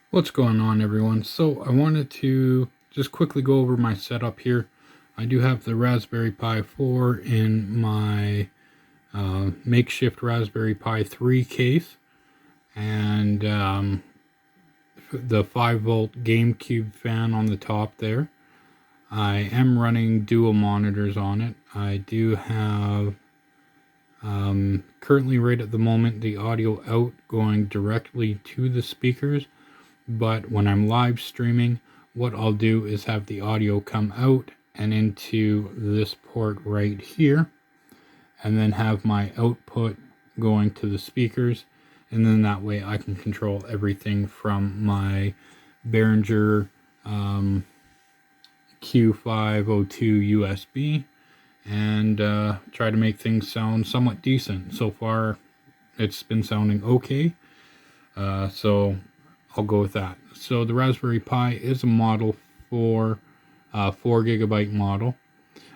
What's going on, everyone? So I wanted to just quickly go over my setup here. I do have the Raspberry Pi 4 in my makeshift Raspberry Pi 3 case, and the 5-volt GameCube fan on the top there. I am running dual monitors on it. I do have currently, right at the moment, the audio out going directly to the speakers. But when I'm live streaming, what I'll do is have the audio come out and into this port right here, and then have my output going to the speakers, and then that way I can control everything from my Behringer Q502 USB and try to make things sound somewhat decent. So far it's been sounding okay, so I'll go with that. So the Raspberry Pi is a model for 4 gigabyte model.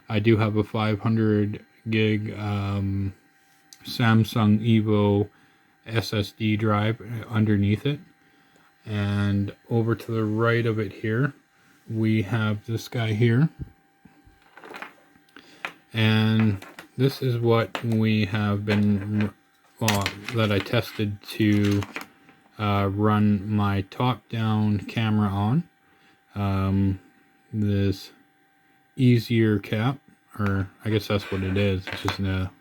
I do have a 500 gig Samsung Evo SSD drive underneath it. And over to the right of it here, we have this guy here. And this is what we have been, that I tested to run my top-down camera on. This easier cap, or I guess that's what it is. It's just I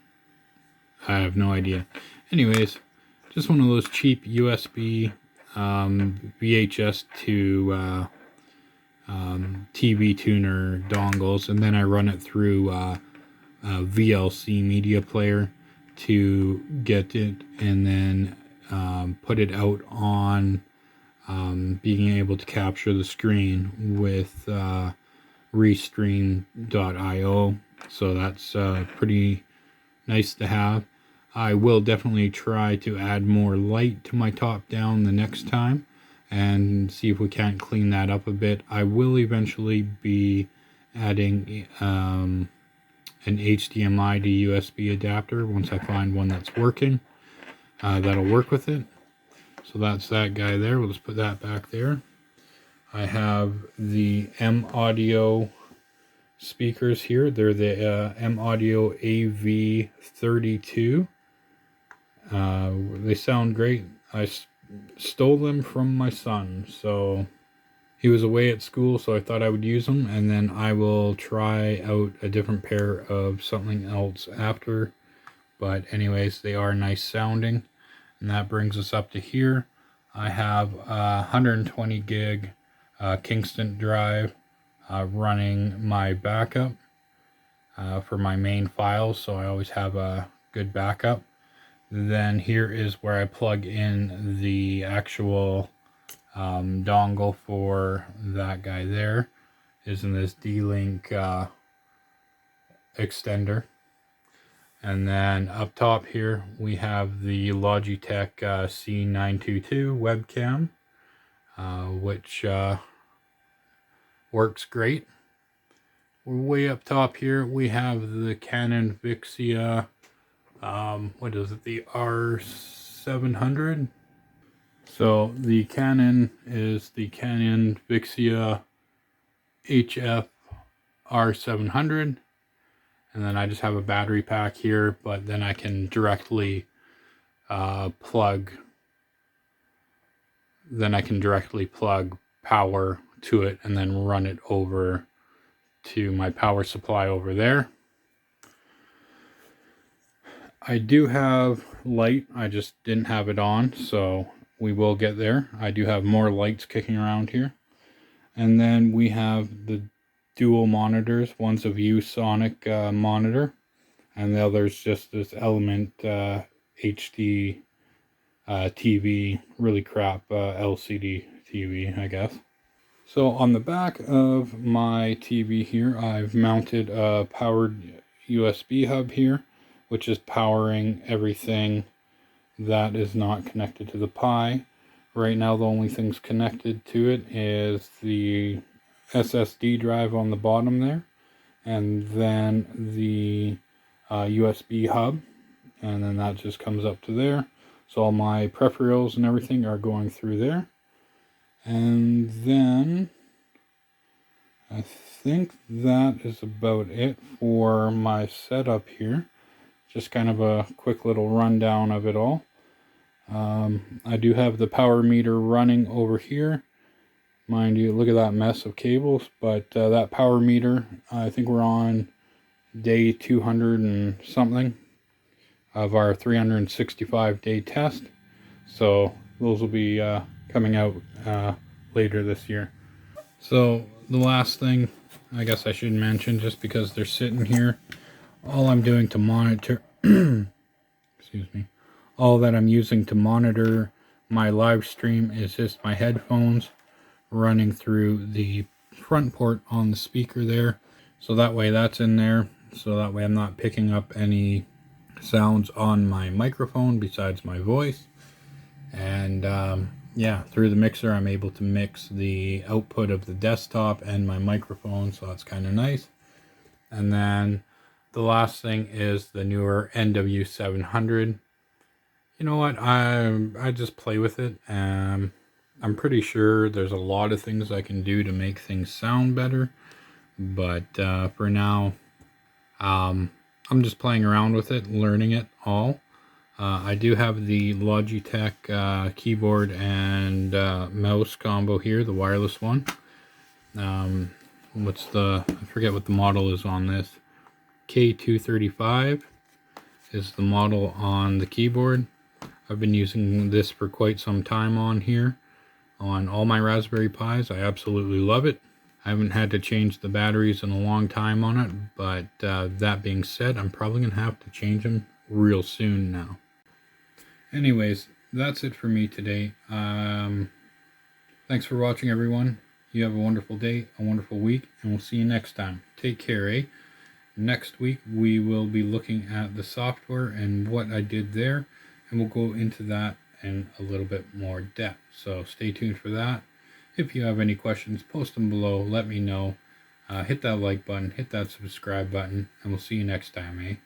have no idea. Anyways, just one of those cheap USB VHS to TV tuner dongles, and then I run it through VLC media player to get it, and then put it out on being able to capture the screen with restream.io. So that's pretty nice to have. I will definitely try to add more light to my top down the next time and see if we can't clean that up a bit. I will eventually be adding an HDMI to USB adapter once I find one that's working. That'll work with it. So that's that guy there. We'll just put that back there. I have the M Audio speakers here. They're the M Audio AV32. They sound great. I stole them from my son. So he was away at school, so I thought I would use them, and then I will try out a different pair of something else after. But anyways, they are nice sounding. And that brings us up to here. I have a 120 gig Kingston drive running my backup for my main files, so I always have a good backup. Then here is where I plug in the actual dongle for that guy there. Is in this D-Link extender. And then up top here, we have the Logitech C922 webcam, which works great. Way up top here, we have the Canon Vixia, what is it, the R700? So the Canon is the Canon Vixia HF R700. And then I just have a battery pack here, but then I can directly plug power to it and then run it over to my power supply over there. I do have light, I just didn't have it on, so we will get there. I do have more lights kicking around here. And then we have the dual monitors. One's a ViewSonic monitor, and the other's just this Element HD TV, really crap LCD TV, I guess. So on the back of my TV here, I've mounted a powered USB hub here, which is powering everything that is not connected to the Pi. Right now, the only things connected to it is the SSD drive on the bottom there, and then the USB hub, and then that just comes up to there. So all my peripherals and everything are going through there. And then I think that is about it for my setup here. Just kind of a quick little rundown of it all. I do have the power meter running over here. Mind you, look at that mess of cables, but that power meter, I think we're on day 200 and something of our 365 day test. So those will be coming out later this year. So the last thing I guess I should mention, just because they're sitting here, all I'm doing to monitor, excuse me, all that I'm using to monitor my live stream is just my headphones running through the front port on the speaker there. So that way that's in there. So that way I'm not picking up any sounds on my microphone besides my voice. And yeah, through the mixer I'm able to mix the output of the desktop and my microphone, so that's kind of nice. And then the last thing is the newer NW700. You know what, I just play with it. I'm pretty sure there's a lot of things I can do to make things sound better, but for now I'm just playing around with it, learning it all. I do have the Logitech keyboard and mouse combo here, the wireless one. I forget what the model is on this. K235 is the model on the keyboard. I've been using this for quite some time on here, on all my Raspberry Pis. I absolutely love it. I haven't had to change the batteries in a long time on it, but that being said, I'm probably going to have to change them real soon now. Anyways, that's it for me today. Thanks for watching, everyone. You have a wonderful day, a wonderful week, and we'll see you next time. Take care, eh? Next week, we will be looking at the software and what I did there, and we'll go into that in a little bit more depth. So stay tuned for that. If you have any questions, post them below. Let me know. Hit that like button, hit that subscribe button, and we'll see you next time, eh?